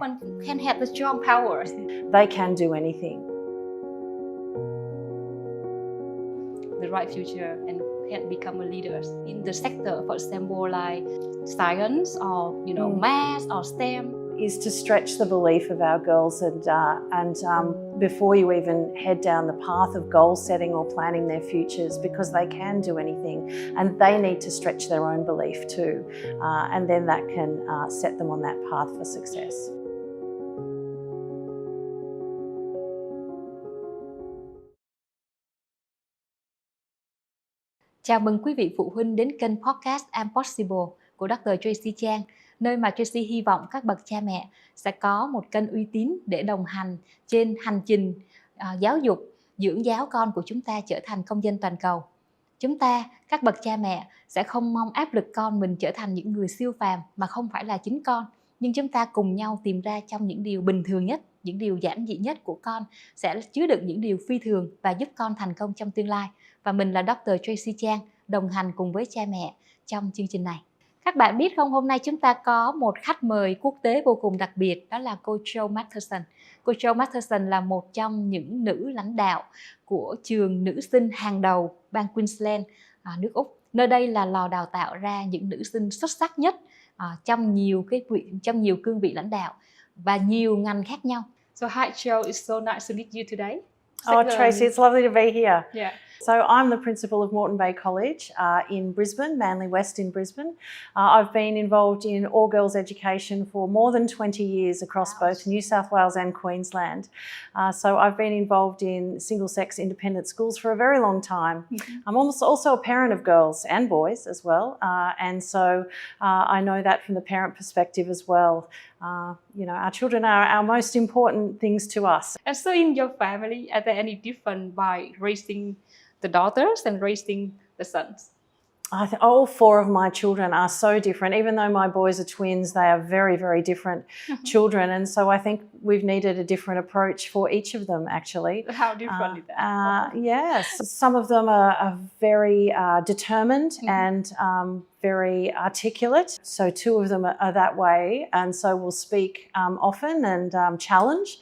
woman can have the strong power. They can do anything. The right future and can become a leader in the sector, for example, like science or math or STEM. Is to stretch the belief of our girls and before you even head down the path of goal setting or planning their futures, because they can do anything and they need to stretch their own belief too, and then that can set them on that path for success. Chào mừng quý vị phụ huynh đến kênh podcast I'm Possible của Dr. Tracy Trang, nơi mà Tracy hy vọng các bậc cha mẹ sẽ có một kênh uy tín để đồng hành trên hành trình giáo dục, dưỡng giáo con của chúng ta trở thành công dân toàn cầu. Chúng ta, các bậc cha mẹ, sẽ không mong áp lực con mình trở thành những người siêu phàm mà không phải là chính con. Nhưng chúng ta cùng nhau tìm ra trong những điều bình thường nhất, những điều giản dị nhất của con sẽ chứa đựng những điều phi thường và giúp con thành công trong tương lai. Và mình là Dr. Tracy Trang, đồng hành cùng với cha mẹ trong chương trình này. Các bạn biết không, hôm nay chúng ta có một khách mời quốc tế vô cùng đặc biệt, đó là cô Jo Matherson. Cô Jo Matherson là một trong những nữ lãnh đạo của trường nữ sinh hàng đầu bang Queensland, nước Úc. Nơi đây là lò đào tạo ra những nữ sinh xuất sắc nhất trong nhiều cương vị lãnh đạo và nhiều ngành khác nhau. So hi Jo, it's so nice to meet you today. Oh, Tracy, it's lovely to be here. Yeah. So I'm the principal of Moreton Bay College in Brisbane, Manly West in Brisbane. I've been involved in all-girls education for more than 20 years across both New South Wales and Queensland. So I've been involved in single-sex independent schools for a very long time. Mm-hmm. I'm also a parent of girls and boys as well, and so I know that from the parent perspective as well. Our children are our most important things to us. And so in your family, are there any different by raising the daughters and raising the sons? All four of my children are so different. Even though my boys are twins, they are very, very different children. And so I think we've needed a different approach for each of them, actually. How different is that? Yes. Some of them are very determined and very articulate. So two of them are that way. And so will speak often and challenge.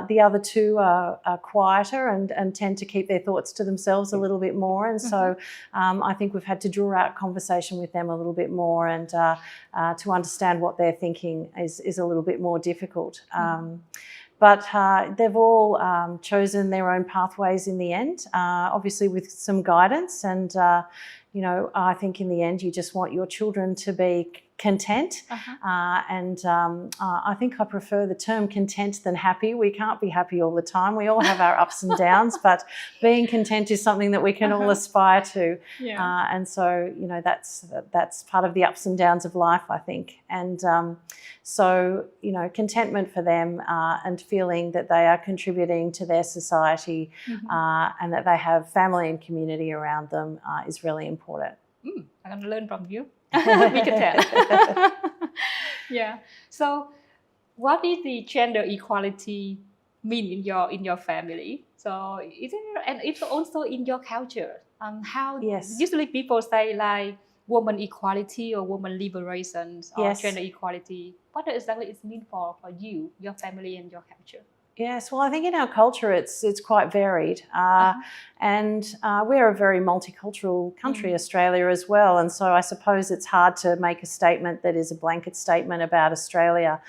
The other two are quieter and tend to keep their thoughts to themselves a little bit more. And so I think we've had to draw out conversation with them a little bit more, and to understand what they're thinking is a little bit more difficult. But they've all chosen their own pathways in the end, obviously with some guidance. And, I think in the end you just want your children to be content. I think I prefer the term content than happy. We can't be happy all the time. We all have our ups and downs, but being content is something that we can all aspire to. Yeah. And so, that's part of the ups and downs of life, I think. And so, contentment for them and feeling that they are contributing to their society and that they have family and community around them is really important. I'm going to learn from you. We can tell. Yeah. So, what is the gender equality mean in your family? So, is it, and it's also in your culture? How usually people say like woman equality or woman liberation or gender equality. What exactly it mean for you, your family, and your culture? Yes, well, I think in our culture it's quite varied, and we're a very multicultural country, Australia as well, and so I suppose it's hard to make a statement that is a blanket statement about Australia,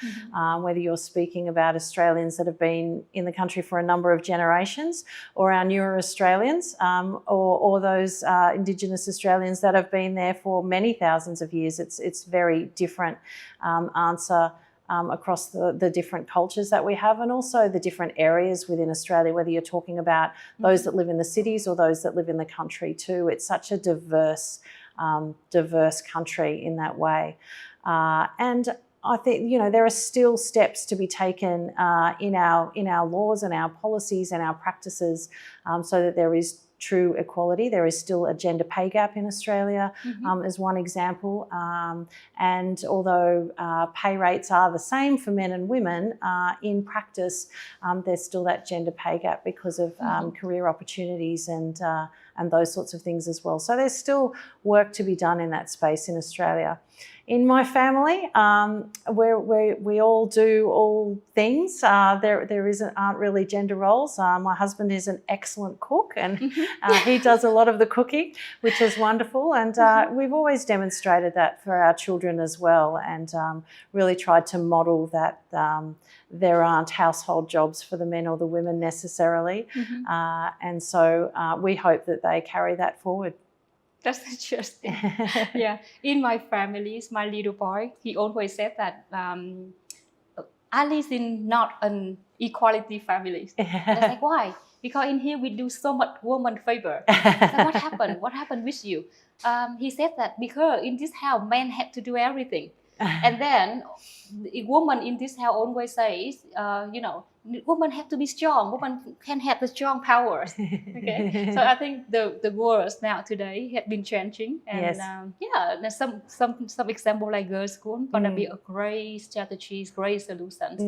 whether you're speaking about Australians that have been in the country for a number of generations, or our newer Australians, or those Indigenous Australians that have been there for many thousands of years. It's very different answer. Across the different cultures that we have, and also the different areas within Australia, whether you're talking about those that live in the cities or those that live in the country too. It's such a diverse country in that way. And I think, there are still steps to be taken in our laws and our policies and our practices so that there is true equality. There is still a gender pay gap in Australia as one example. And although pay rates are the same for men and women, in practice there's still that gender pay gap because of career opportunities and those sorts of things as well. So there's still work to be done in that space in Australia. In my family, we all do all things. There aren't really gender roles. My husband is an excellent cook, and he does a lot of the cooking, which is wonderful. And we've always demonstrated that for our children as well, and really tried to model that there aren't household jobs for the men or the women necessarily. And so we hope that they carry that forward. That's interesting. Yeah. In my families, my little boy, he always said that I live in not an equality family. And I was like, why? Because in here we do so much woman favor. So what happened? What happened with you? He said that because in this house, men have to do everything. And then a woman in this house always says, women have to be strong. Women can have the strong powers. Okay, so I think the world now today has been changing, and there's some example like girls' school gonna be a great strategies, great solutions,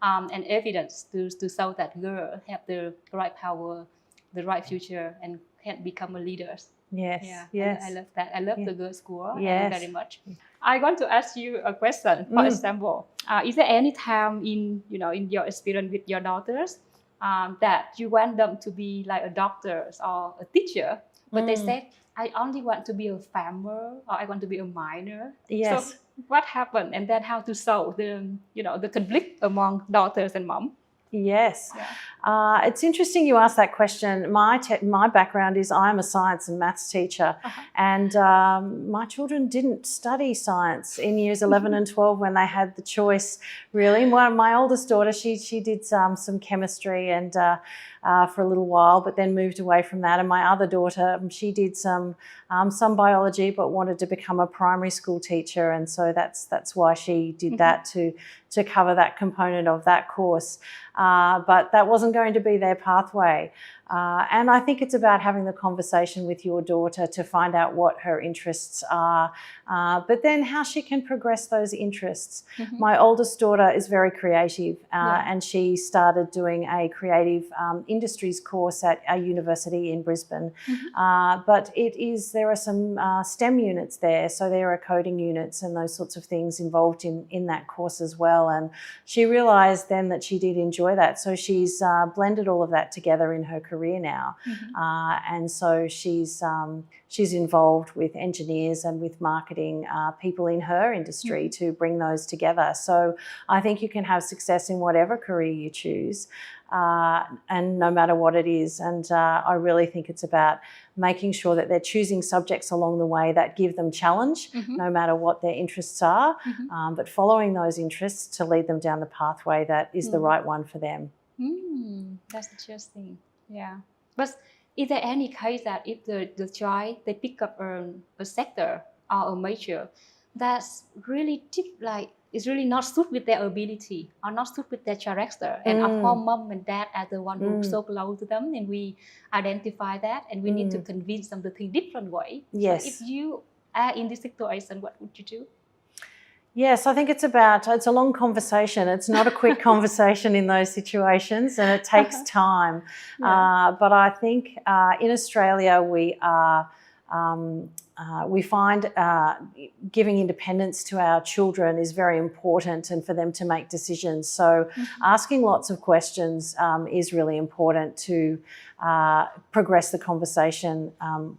and evidence to show that girls have the right power, the right future, and can become a leaders. Yes, Yeah, yes. I love that. I love the girls' school very much. I want to ask you a question. For example, is there any time in your experience with your daughters that you want them to be like a doctor or a teacher, but they said, I only want to be a farmer or I want to be a miner? Yes. So what happened, and then how to solve the conflict among daughters and mom? Yes. It's interesting you asked that question. My background is I'm a science and maths teacher, and my children didn't study science in years 11 and 12 when they had the choice, really. My oldest daughter, she did some chemistry and for a little while, but then moved away from that. And my other daughter, she did some biology, but wanted to become a primary school teacher, and so that's why she did that to cover that component of that course. But that wasn't going to be their pathway. And I think it's about having the conversation with your daughter to find out what her interests are, but then how she can progress those interests. My oldest daughter is very creative, and she started doing a creative industries course at a university in Brisbane. But there are some STEM units there, so there are coding units and those sorts of things involved in that course as well. And she realised then that she did enjoy that, so she's blended all of that together in her career now. And so she's involved with engineers and with marketing people in her industry to bring those together. So I think you can have success in whatever career you choose, and no matter what it is. And I really think it's about making sure that they're choosing subjects along the way that give them challenge, no matter what their interests are, but following those interests to lead them down the pathway that is the right one for them. That's interesting. Yeah. But is there any case that if the child, they pick up a sector or a major that's really deep, like it's really not suit with their ability or not suit with their character, and of course mom and dad are the one who so close to them, and we identify that, and we need to convince them to think different way. Yes. So if you are in this situation, what would you do? Yes, I think it's a long conversation. It's not a quick conversation in those situations, and it takes time. But I think in Australia we find giving independence to our children is very important, and for them to make decisions. So asking lots of questions is really important to progress the conversation,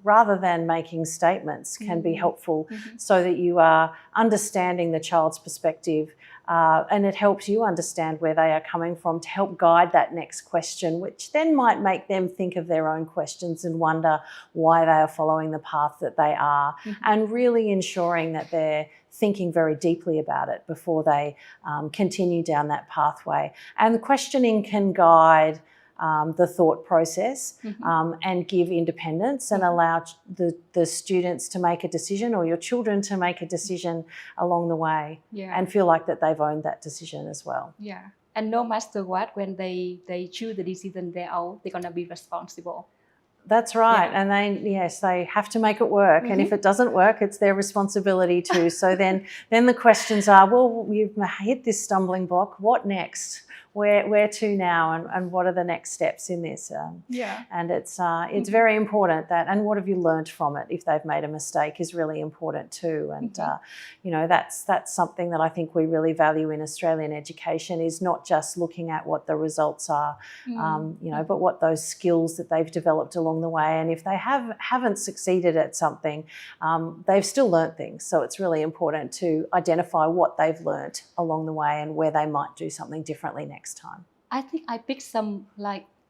rather than making statements can be helpful, so that you are understanding the child's perspective, and it helps you understand where they are coming from to help guide that next question, which then might make them think of their own questions and wonder why they are following the path that they are, and really ensuring that they're thinking very deeply about it before they continue down that pathway. And the questioning can guide the thought process, and give independence, and allow the students to make a decision, or your children to make a decision along the way, and feel like that they've owned that decision as well. Yeah, and no matter what, when they choose the decision their own, they're gonna be responsible. That's right. Yeah. And they have to make it work. And if it doesn't work, it's their responsibility too. So then the questions are, well, you've hit this stumbling block. What next? Where to now, and what are the next steps in this? And it's very important that, and what have you learnt from it? If they've made a mistake, is really important too. And that's something that I think we really value in Australian education, is not just looking at what the results are, but what those skills that they've developed along the way. And if they haven't succeeded at something, they've still learnt things. So it's really important to identify what they've learnt along the way and where they might do something differently next time. I think I picked some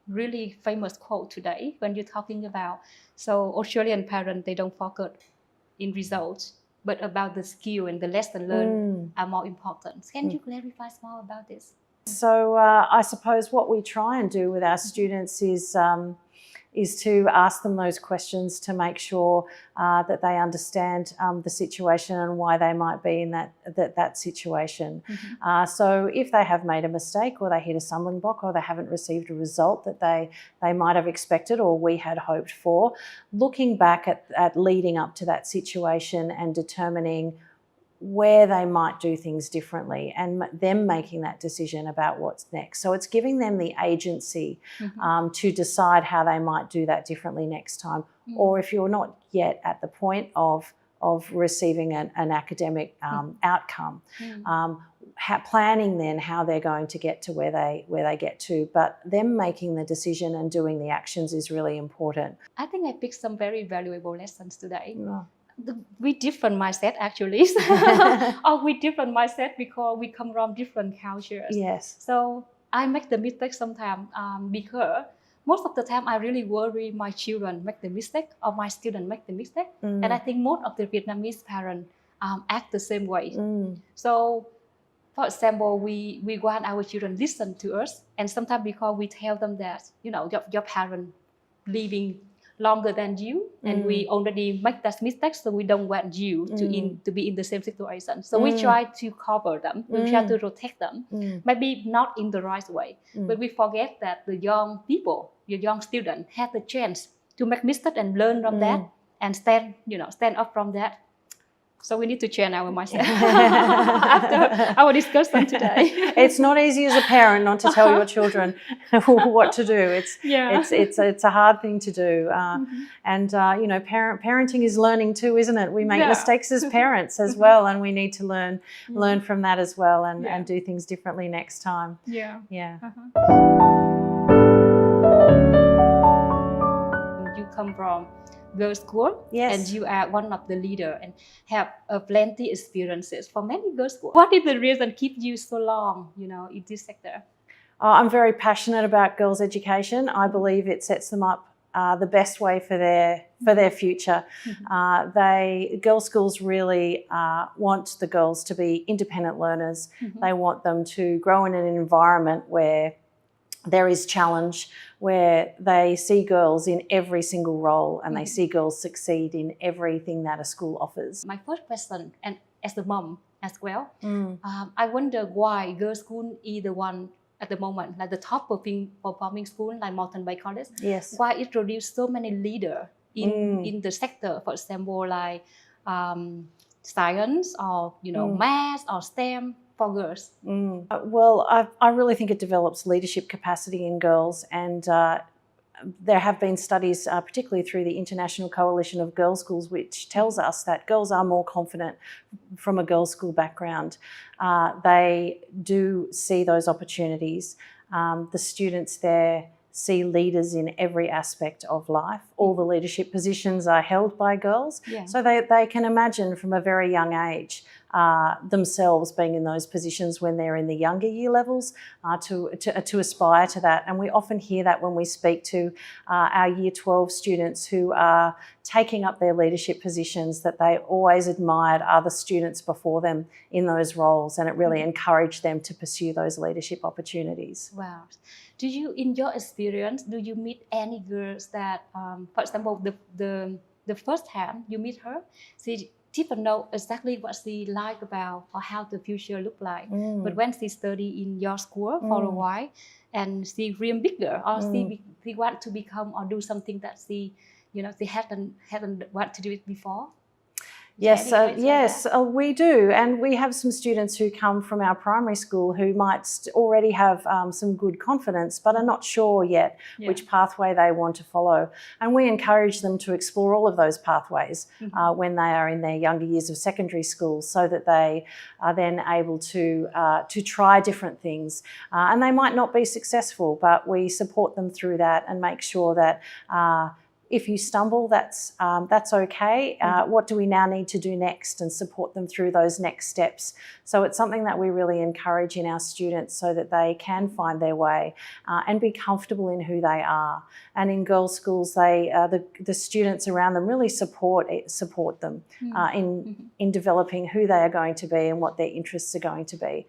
really famous quote today when you're talking about, so Australian parents, they don't focus in results, but about the skill and the lesson learned are more important. Can you clarify more about this? So I suppose what we try and do with our students is to ask them those questions to make sure that they understand the situation and why they might be in that situation. So if they have made a mistake, or they hit a stumbling block, or they haven't received a result that they might have expected or we had hoped for, looking back at leading up to that situation and determining where they might do things differently, and them making that decision about what's next. So it's giving them the agency to decide how they might do that differently next time. Or if you're not yet at the point of receiving an academic outcome, planning then how they're going to get to where they get to. But them making the decision and doing the actions is really important. I think I picked some very valuable lessons today. We different mindset actually, or we different mindset because we come from different cultures. Yes. So I make the mistake sometimes because most of the time I really worry my children make the mistake or my student make the mistake, and I think most of the Vietnamese parents act the same way. So, for example, we want our children listen to us, and sometimes because we tell them that your parent living longer than you, and we already make that mistake, so we don't want you to be in the same situation. So we try to cover them, we try to protect them, maybe not in the right way, but we forget that the young people, your young students, have the chance to make mistakes and learn from that and stand up from that. So we need to change our mindset after our discussion today. It's not easy as a parent not to tell your children what to do. It's a hard thing to do, and parenting is learning too, isn't it? We make mistakes as parents as well, and we need to learn from that as well, and do things differently next time. You come from girls' school, and you are one of the leader and have plenty experiences for many girls' schools. What is the reason keep you so long, in this sector? I'm very passionate about girls' education. I believe it sets them up the best way for their future. Girls' schools really want the girls to be independent learners. They want them to grow in an environment where there is challenge, where they see girls in every single role, and they see girls succeed in everything that a school offers. My first question, and as a mom as well, I wonder why girls' school is the one at the moment, like the top performing school like Moreton Bay College. Yes. Why it produces so many leaders in the sector, for example, like science or math or STEM for girls? Well, I really think it develops leadership capacity in girls, and there have been studies, particularly through the International Coalition of Girls' Schools, which tells us that girls are more confident from a girls' school background. They do see those opportunities. The students there see leaders in every aspect of life. All the leadership positions are held by girls, so they can imagine from a very young age themselves being in those positions when they're in the younger year levels, to aspire to that. And we often hear that when we speak to our Year 12 students who are taking up their leadership positions, that they always admired other students before them in those roles, and it really encouraged them to pursue those leadership opportunities. Wow. Do you, in your experience, do you meet any girls that, for example, the first time you meet her, she didn't know exactly what she like about or how the future look like. But when she study in your school for a while, and she dream bigger, or they want to become or do something that they hadn't want to do it before? Yes, we do. And we have some students who come from our primary school who might already have some good confidence but are not sure yet which pathway they want to follow. And we encourage them to explore all of those pathways when they are in their younger years of secondary school, so that they are then able to try different things. And they might not be successful, but we support them through that and make sure that if you stumble, that's okay. What do we now need to do next, and support them through those next steps. So it's something that we really encourage in our students, so that they can find their way and be comfortable in who they are. And in girls' schools, the students around them really support them in developing who they are going to be and what their interests are going to be.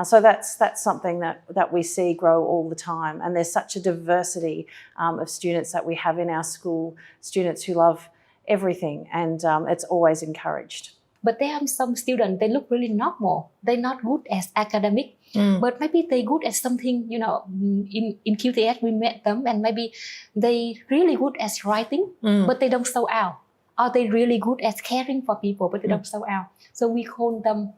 So that's something that we see grow all the time. And there's such a diversity of students that we have in our school. Students who love everything, and it's always encouraged. But there are some students, they look really normal. They're not good as academic, but maybe they're good at something, in QTS we met them, and maybe they really good at writing, but they don't show out. Or they really good at caring for people, but they don't show out. So we call them,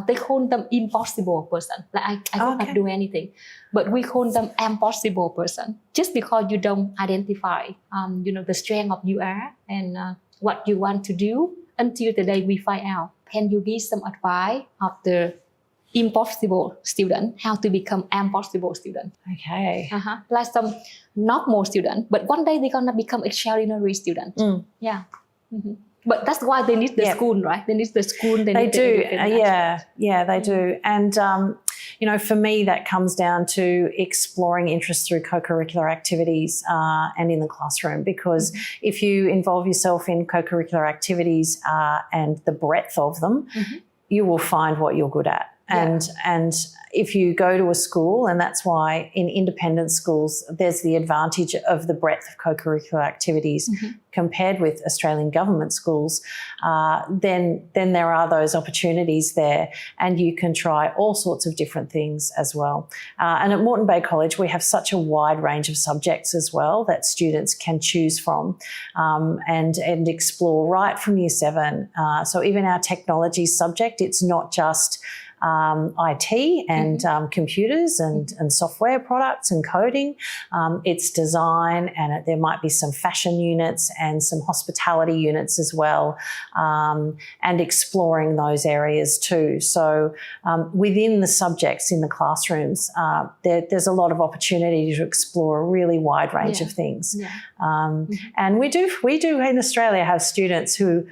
they call them impossible person. Like I cannot do anything, but we call them impossible person just because you don't identify, the strength of you are and what you want to do until the day we find out. Can you give some advice of the impossible student, how to become impossible student? Okay. Like some normal student, but one day they're gonna become extraordinary student. Yeah. But that's why they need the school, right? They need the school. They do. They do. And, for me, that comes down to exploring interests through co-curricular activities and in the classroom. Because if you involve yourself in co-curricular activities and the breadth of them, you will find what you're good at. And if you go to a school, and that's why in independent schools there's the advantage of the breadth of co-curricular activities compared with Australian government schools, then there are those opportunities there, and you can try all sorts of different things as well. And at Moreton Bay College we have such a wide range of subjects as well that students can choose from and explore right from Year 7. So even our technology subject, it's not just IT and computers and software products and coding. It's design, and there might be some fashion units and some hospitality units as well, and exploring those areas too. So within the subjects in the classrooms, there's a lot of opportunity to explore a really wide range of things. And we do in Australia have students who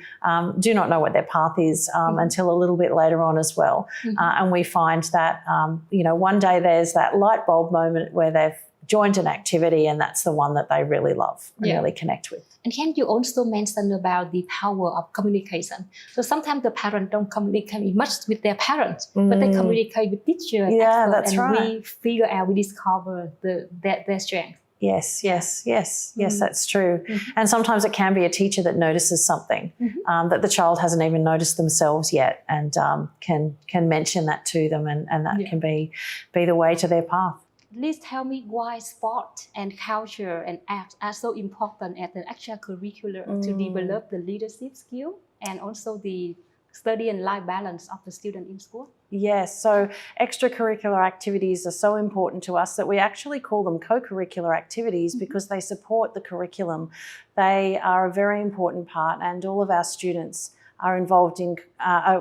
do not know what their path is until a little bit later on as well. And we find that, one day there's that light bulb moment where they've joined an activity and that's the one that they really love and really connect with. And can you also mention about the power of communication? So sometimes the parents don't communicate much with their parents, but they communicate with teachers. Yeah, that's right. We figure out, we discover their strength. Yes, that's true. And sometimes it can be a teacher that notices something that the child hasn't even noticed themselves yet, and can mention that to them, and that can be the way to their path. Please tell me why sport and culture and art are so important as an extracurricular to develop the leadership skill and also the study and life balance of the student in school? Yes, so extracurricular activities are so important to us that we actually call them co-curricular activities because they support the curriculum. They are a very important part, and all of our students are involved in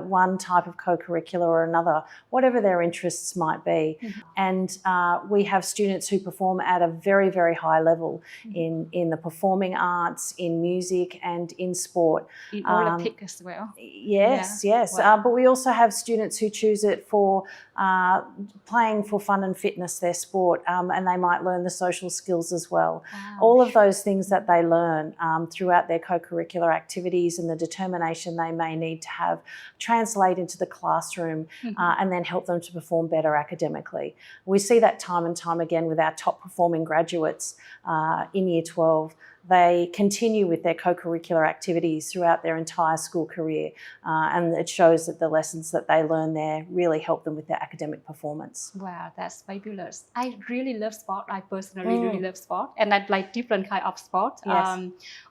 one type of co-curricular or another, whatever their interests might be. And we have students who perform at a very, very high level in the performing arts, in music and in sport. In Olympic as well. Yes. Wow. But we also have students who choose it for playing for fun and fitness, their sport, and they might learn the social skills as well. Wow. All of those things that they learn throughout their co-curricular activities and the determination they may need to have translate into the classroom and then help them to perform better academically. We see that time and time again with our top performing graduates in Year 12. they continue with their co-curricular activities throughout their entire school career. And it shows that the lessons that they learn there really help them with their academic performance. Wow, that's fabulous. I really love sport. I personally really love sport, and I like different kind of sport. Yes.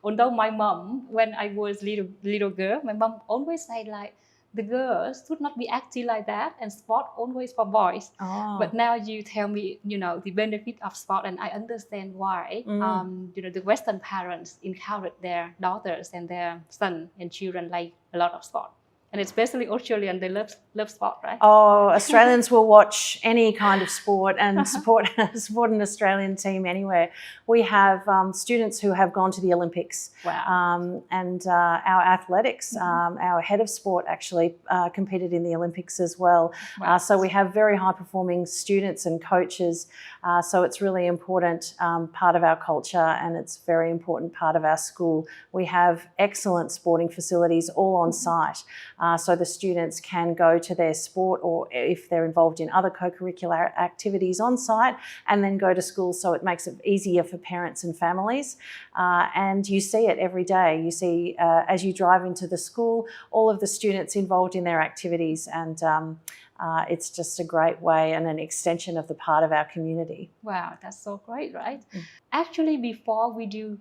Although my mom, when I was little girl, my mom always say like, the girls should not be acting like that, and sport always for boys. Oh. But now you tell me, the benefit of sport, and I understand why. The Western parents encourage their daughters and their son and children like a lot of sport. And especially Australian, they love sport, right? Oh, Australians will watch any kind of sport and support an Australian team anywhere. We have students who have gone to the Olympics. Wow. And our athletics, our head of sport actually competed in the Olympics as well. Wow. So we have very high-performing students and coaches. So it's really important part of our culture, and it's a very important part of our school. We have excellent sporting facilities all on site. So the students can go to their sport, or if they're involved in other co-curricular activities on site, and then go to school. So it makes it easier for parents and families. And you see it every day. You see, as you drive into the school, all of the students involved in their activities, and it's just a great way and an extension of the part of our community. Wow, that's so great, right? Actually, before we do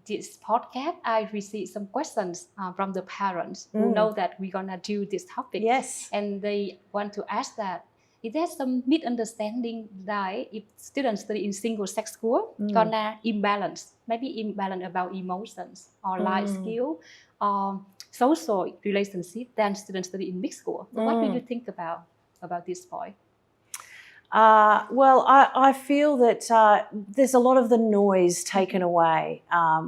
this podcast, I received some questions from the parents who know that we're gonna do this topic. Yes. And they want to ask that, is there some misunderstanding that if students study in single-sex school, gonna imbalance about emotions or life skill or social relationship than students study in mixed school? So what do you think about this point? Well, I feel that there's a lot of the noise taken away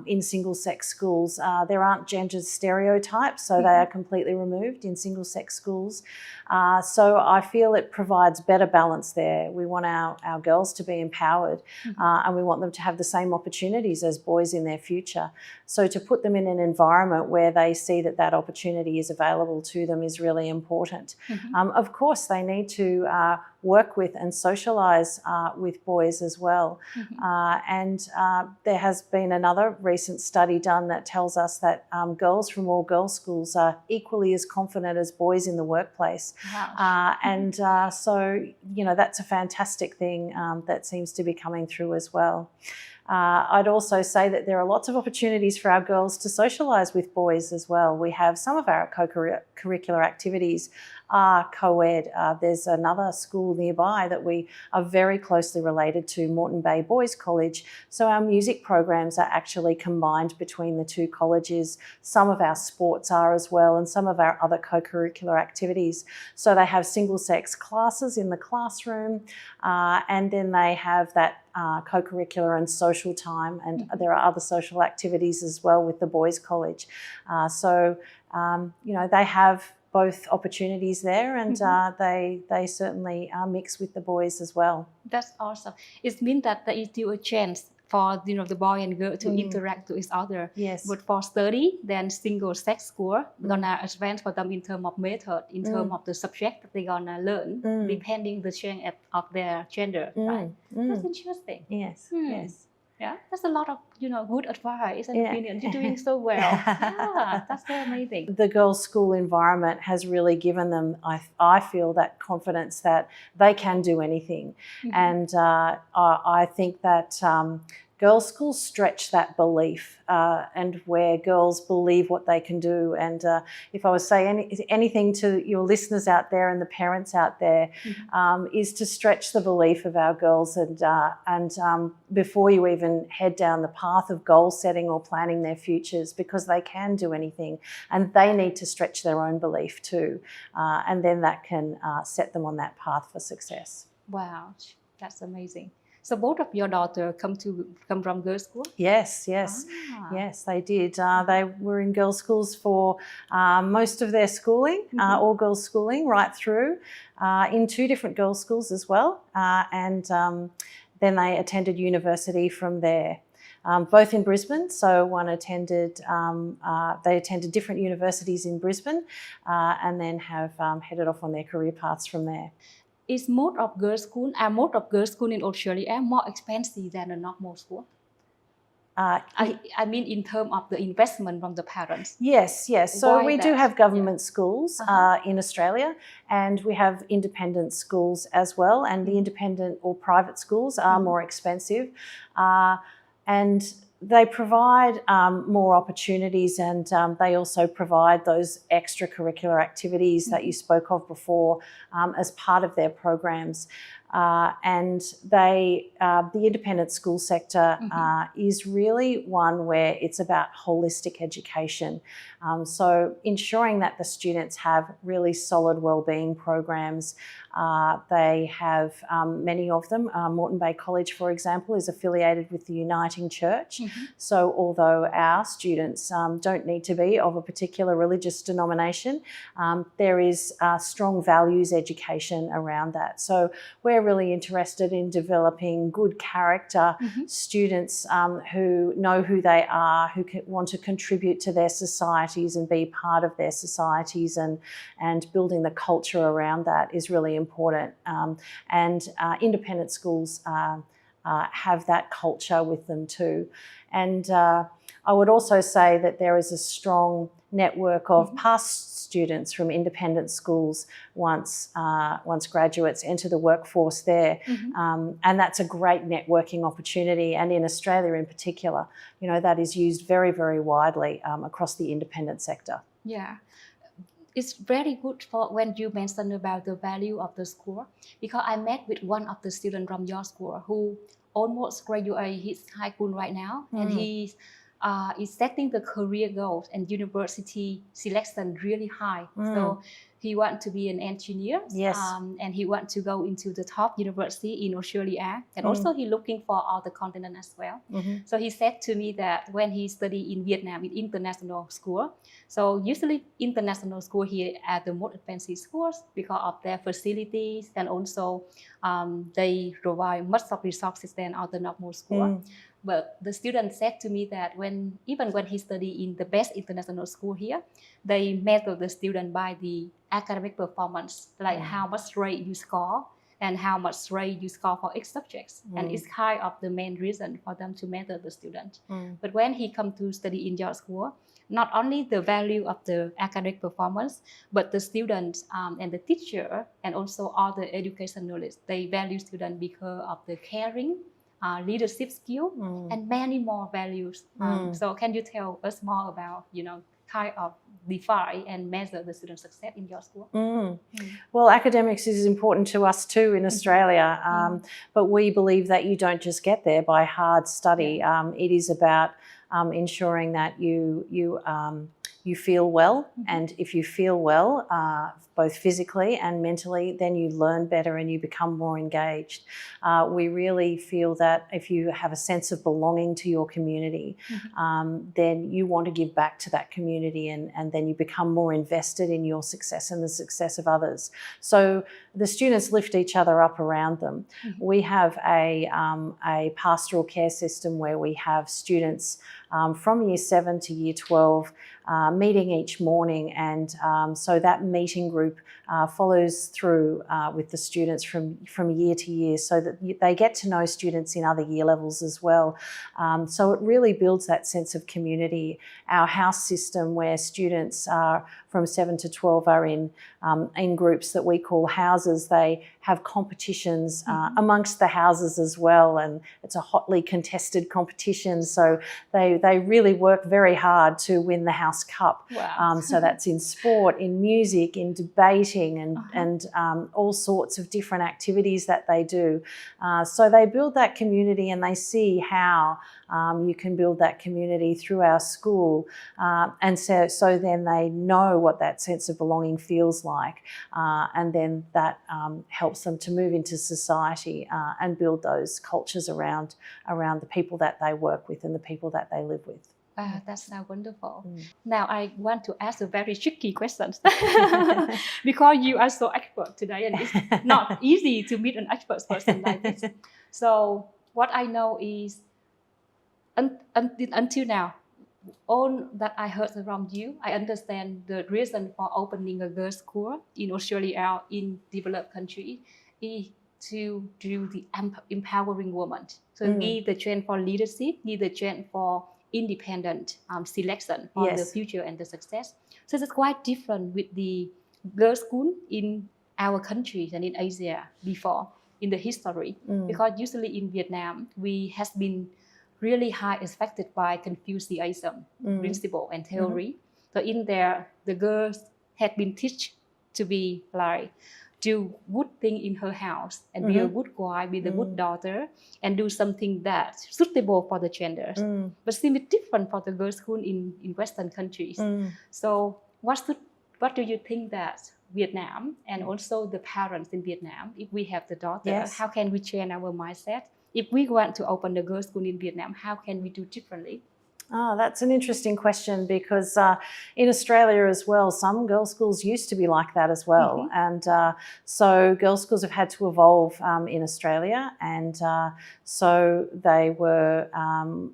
in single-sex schools. There aren't gender stereotypes, so they are completely removed in single-sex schools. So I feel it provides better balance there. We want our girls to be empowered, and we want them to have the same opportunities as boys in their future. So to put them in an environment where they see that opportunity is available to them is really important. Of course, they need to work with and socialise with boys as well. And there has been another recent study done that tells us that girls from all girls schools are equally as confident as boys in the workplace. Wow. So, that's a fantastic thing that seems to be coming through as well. I'd also say that there are lots of opportunities for our girls to socialise with boys as well. We have some of our co-curricular activities are co-ed. There's another school nearby that we are very closely related to, Moreton Bay Boys College. So our music programs are actually combined between the two colleges. Some of our sports are as well, and some of our other co-curricular activities. So they have single-sex classes in the classroom, and then they have that co-curricular and social time, and there are other social activities as well with the Boys College. They have both opportunities there, and they certainly mix with the boys as well. That's awesome. It means that there is still a chance for the boy and girl to interact with each other. Yes. But for study, then single-sex school gonna advance for them in terms of method, in terms of the subject that they're gonna learn, depending the change of their gender. Right? That's interesting. Yes. Yes. Yeah, that's a lot of good advice and opinions. You're doing so well. Yeah, that's so amazing. The girls' school environment has really given them, I feel, that confidence that they can do anything, and I think that girls' schools stretch that belief, and where girls believe what they can do. And if I was saying anything to your listeners out there and the parents out there, is to stretch the belief of our girls, and before you even head down the path of goal setting or planning their futures, because they can do anything, and they need to stretch their own belief too, and then that can set them on that path for success. Wow, that's amazing. So both of your daughters come from girls' school? Yes, yes, yes, they did. They were in girls' schools for most of their schooling, all girls' schooling right through, in 2 different girls' schools as well, and then they attended university from there. Both in Brisbane, so one attended, they attended different universities in Brisbane, and then have headed off on their career paths from there. Is most of girls' school in Australia more expensive than a normal school? I mean in terms of the investment from the parents. Yes. So Why we do that? have government schools in Australia, and we have independent schools as well. And the independent or private schools are more expensive, and they provide more opportunities, and they also provide those extracurricular activities that you spoke of before as part of their programs. And the independent school sector is really one where it's about holistic education. So ensuring that the students have really solid wellbeing programs. They have many of them. Moreton Bay College, for example, is affiliated with the Uniting Church. So although our students don't need to be of a particular religious denomination, there is strong values education around that. So we're really interested in developing good character students who know who they are, who want to contribute to their societies and be part of their societies, and building the culture around that is really important. And independent schools have that culture with them too. And I would also say that there is a strong network of past students from independent schools once graduates enter the workforce there, and that's a great networking opportunity. And in Australia in particular, that is used very, very widely across the independent sector. Yeah. It's very good for when you mentioned about the value of the school, because I met with one of the students from your school who almost graduated his high school right now, and he is setting the career goals and university selection really high. So he wants to be an engineer, and he wants to go into the top university in Australia, and also he's looking for other continent as well. So he said to me that when he studied in Vietnam in international school, so usually international school here are the most advanced schools because of their facilities, and also they provide much of resources than other normal school. But the student said to me that even when he studied in the best international school here, they measure the student by the academic performance, like how much rate you score and how much rate you score for each subjects. And it's kind of the main reason for them to measure the student. But when he come to study in your school, not only the value of the academic performance, but the students and the teacher and also all the education knowledge, they value students because of the caring, leadership skill, and many more values. So can you tell us more about, kind of define and measure the student success in your school? Well, academics is important to us too in Australia, but we believe that you don't just get there by hard study. It is about ensuring that you feel well, and if you feel well, both physically and mentally, then you learn better and you become more engaged. We really feel that if you have a sense of belonging to your community, then you want to give back to that community, and then you become more invested in your success and the success of others. So the students lift each other up around them. We have a pastoral care system where we have students from year 7 to year 12 meeting each morning, and so that meeting group follows through with the students from year to year, so that they get to know students in other year levels as well. So it really builds that sense of community. Our house system, where students from 7 to 12 are in groups that we call houses, they have competitions amongst the houses as well, and it's a hotly contested competition, so they really work very hard to win the house cup. So that's in sport, in music, in debating, and all sorts of different activities that they do. So they build that community, and they see how you can build that community through our school, and so then they know what that sense of belonging feels like, and then that helps them to move into society and build those cultures around the people that they work with and the people that they live with. That sounds wonderful. Now I want to ask a very tricky question because you are so expert today, and it's not easy to meet an expert person like this. So what I know is until now, all that I heard from you, I understand the reason for opening a girls' school in Australia, in developed country, is to do the empowering woman. So give the trend for leadership, give the trend for independent selection for the future and the success. So it's quite different with the girls' school in our countries and in Asia before in the history, because usually in Vietnam we has been really high affected by Confucianism principle and theory. So in there, the girls had been taught to be like do good thing in her house and be a good wife, be the good daughter, and do something that's suitable for the genders. But seems different for the girls' school in Western countries. So what do you think that Vietnam and also the parents in Vietnam, if we have the daughter, how can we change our mindset? If we want to open the girls' school in Vietnam, how can we do differently? Oh, that's an interesting question, because in Australia as well, some girls' schools used to be like that as well. And so girls' schools have had to evolve in Australia, and so they were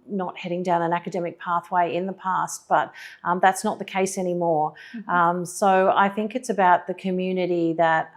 not heading down an academic pathway in the past, but that's not the case anymore. So I think it's about the community that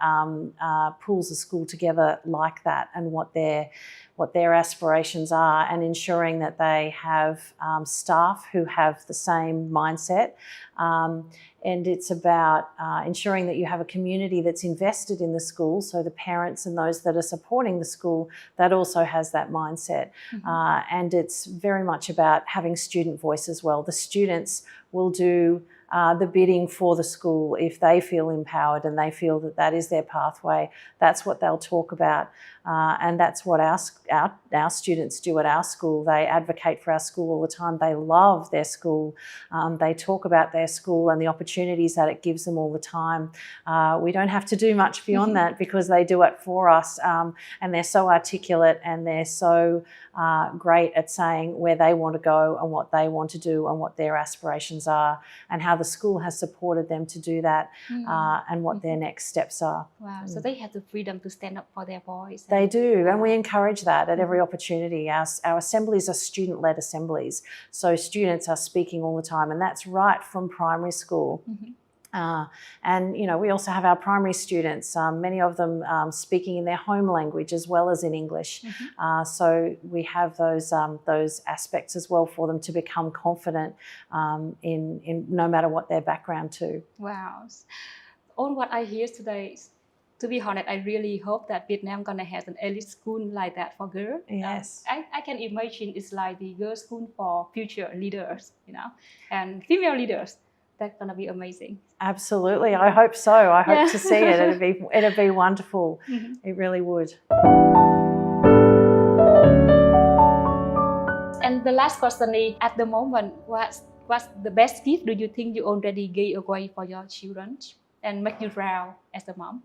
pulls a school together like that, and what their aspirations are, and ensuring that they have staff who have the same mindset. And it's about ensuring that you have a community that's invested in the school, so the parents and those that are supporting the school, that also has that mindset. And it's very much about having student voice as well. The students will do the bidding for the school if they feel empowered and they feel that that is their pathway. That's what they'll talk about, and that's what our students do at our school. They advocate for our school all the time. They love their school. They talk about their school and the opportunities that it gives them all the time. We don't have to do much beyond that, because they do it for us, and they're so articulate, and they're so great at saying where they want to go and what they want to do and what their aspirations are, and how the school has supported them to do that, and what their next steps are. Wow, so they have the freedom to stand up for their voice. They do, and we encourage that at every opportunity. Our assemblies are student-led assemblies, so students are speaking all the time, and that's right from primary school. And we also have our primary students, many of them speaking in their home language as well as in English. So we have those aspects as well for them to become confident in no matter what their background too. Wow. All what I hear today, to be honest, I really hope that Vietnam gonna have an elite school like that for girls. Yes. I can imagine it's like the girls' school for future leaders, and female leaders. That's gonna be amazing. Absolutely, I hope so. I hope to see it. It'd be wonderful. It really would. And the last question is, at the moment, what's the best gift do you think you already gave away for your children and make you proud as a mom?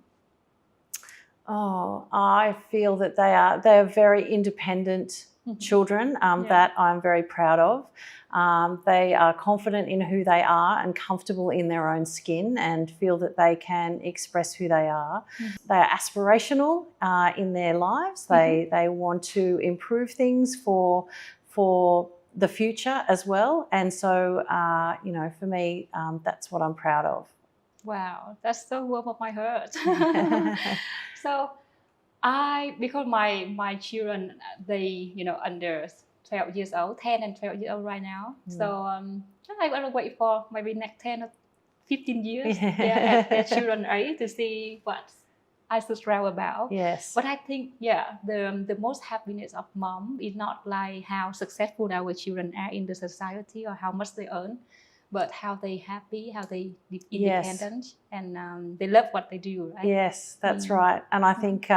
Oh, I feel that they are very independent children that I'm very proud of. They are confident in who they are and comfortable in their own skin, and feel that they can express who they are. They are aspirational in their lives. They want to improve things for the future as well. And so, for me, that's what I'm proud of. Wow, that's so warm of my heart. So because my children, they under 12 years old, 10 and 12 years old right now. So I want to wait for maybe next 10 or 15 years at their children age to see what I should tell about. Yes. But I think, the most happiness of mom is not like how successful our children are in the society or how much they earn, but how they happy, how they live independent, and they love what they do, right? Yes, that's right. And I think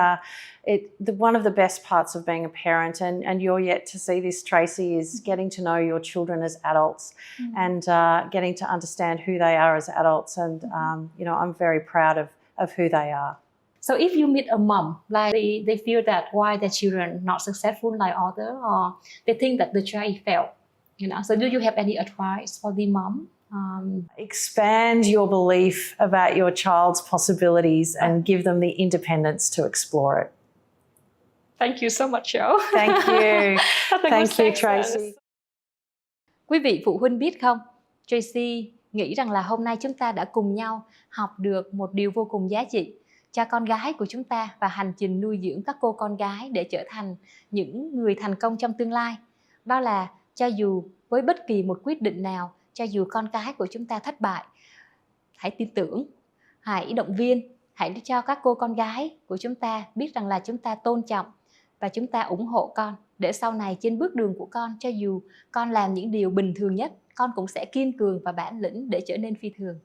one of the best parts of being a parent, and you're yet to see this, Tracy, is getting to know your children as adults, and getting to understand who they are as adults. And, I'm very proud of who they are. So if you meet a mom, like they feel that why their children not successful like others, or they think that the child failed, so do you have any advice for the mom? Expand your belief about your child's possibilities and give them the independence to explore it. Thank you so much, Jo. Thank you. Thank you, Tracy. Quý vị phụ huynh biết không, Tracy nghĩ rằng là hôm nay chúng ta đã cùng nhau học được một điều vô cùng giá trị. cho con gái của chúng ta và hành trình nuôi dưỡng các cô con gái để trở thành những người thành công trong tương lai. Đó là cho dù với bất kỳ một quyết định nào, cho dù con cái của chúng ta thất bại, hãy tin tưởng, hãy động viên, hãy cho các cô con gái của chúng ta biết rằng là chúng ta tôn trọng và chúng ta ủng hộ con, để sau này trên bước đường của con, cho dù con làm những điều bình thường nhất, con cũng sẽ kiên cường và bản lĩnh để trở nên phi thường.